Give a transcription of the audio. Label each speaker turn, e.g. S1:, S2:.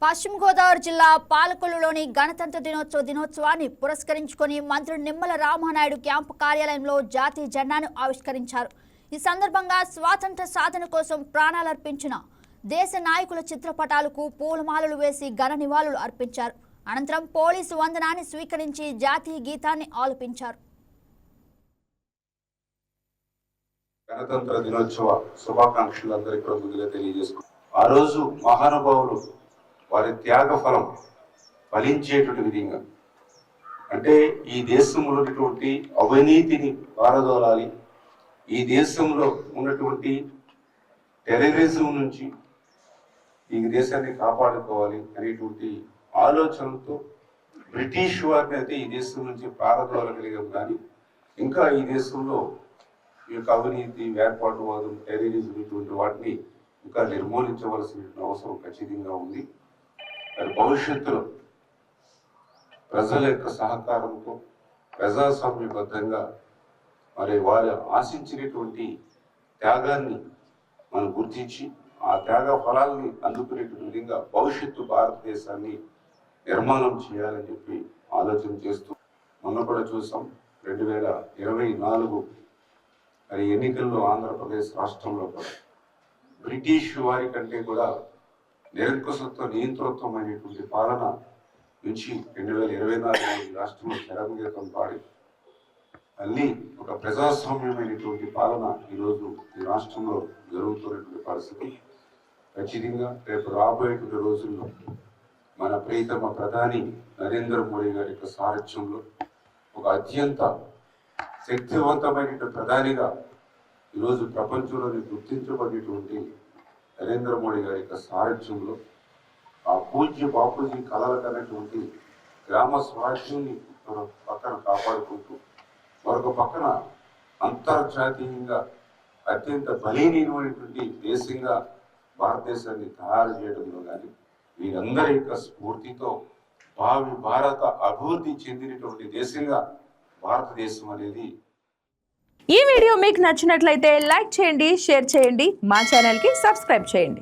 S1: పశ్చిమ గోదావరి జిల్లా పాలకొల్లులోని గణతంత్ర దినోత్సవాన్ని పురస్కరించుకొని మంత్రి నిమ్మల రామానాయుడు క్యాంపు కార్యాలయంలో జాతీయ జెండాను ఆవిష్కరించారు. ఈ సందర్భంగా స్వాతంత్ర సాధన కోసం ప్రాణాలర్పించిన దేశ నాయకుల చిత్రపటాలకు పూలమాలలు వేసి ఘన నివాళులు అర్పించారు. అనంతరం పోలీసు వందనాన్ని స్వీకరించి జాతీయ గీతాన్ని ఆలపించారు.
S2: గణతంత్ర దినోత్సవ శుభాకాంక్షలు అందరికీ ముందుగా తెలియజేసుకుంటారు. ఆ రోజు మహానుభావులు వారి త్యాగ ఫలం ఫలించేటువంటి విధంగా, అంటే ఈ దేశంలో ఉన్నటువంటి అవినీతిని పారదోలాలి, ఈ దేశంలో ఉన్నటువంటి టెర్రరిజం నుంచి ఈ దేశాన్ని కాపాడుకోవాలి అనేటువంటి ఆలోచనతో బ్రిటిష్ వారిని అయితే ఈ దేశం నుంచి పారదోలగలిగాం. కానీ ఇంకా ఈ దేశంలో ఈ యొక్క అవినీతి, వేర్పాటువాదం, టెర్రరిజం ఇటువంటి వాటిని ఇంకా నిర్మూలించవలసిన అవసరం ఖచ్చితంగా ఉంది. మరి భవిష్యత్తులో ప్రజల యొక్క సహకారంతో ప్రజాస్వామ్యబద్ధంగా మరి వారు ఆశించినటువంటి త్యాగాన్ని మనం గుర్తించి ఆ త్యాగ ఫలాల్ని అందుకునేటువంటి విధంగా భవిష్యత్తు భారతదేశాన్ని నిర్మాణం చేయాలని చెప్పి ఆలోచన చేస్తూ మొన్న కూడా చూసాం. 2024 మరి ఎన్నికల్లో ఆంధ్రప్రదేశ్ రాష్ట్రంలో కూడా బ్రిటిష్ వారి కంటే కూడా నిరంకుశత్వ నియంతృత్వమైనటువంటి పాలన నుంచి 2024 రాష్ట్రంలో శరమగీతం పాడి మళ్ళీ ఒక ప్రజాస్వామ్యమైనటువంటి పాలన ఈరోజు ఈ రాష్ట్రంలో జరుగుతున్నటువంటి పరిస్థితి. ఖచ్చితంగా రేపు రాబోయేటువంటి రోజుల్లో మన ప్రియతమ ప్రధాని నరేంద్ర మోడీ గారి యొక్క సారథ్యంలో ఒక అత్యంత శక్తివంతమైనటువంటి ప్రధానిగా ఈరోజు ప్రపంచంలోని గుర్తించబడేటువంటి నరేంద్ర మోడీ గారి యొక్క సారథ్యంలో ఆ పూజ్య బాపూజీ కలలు కన్నటువంటి గ్రామ స్వరాజ్యాన్ని పక్కన కాపాడుకుంటూ మరొక పక్కన అంతర్జాతీయంగా అత్యంత బలీనమైనటువంటి దేశంగా భారతదేశాన్ని తయారు చేయడంలో కానీ వీరందరి యొక్క స్ఫూర్తితో భావి భారత అభివృద్ధి చెందినటువంటి దేశంగా భారతదేశం అనేది.
S3: ఈ వీడియో మీకు నచ్చినట్లయితే లైక్ చేయండి, షేర్ చేయండి, మా ఛానల్కి సబ్స్క్రైబ్ చేయండి.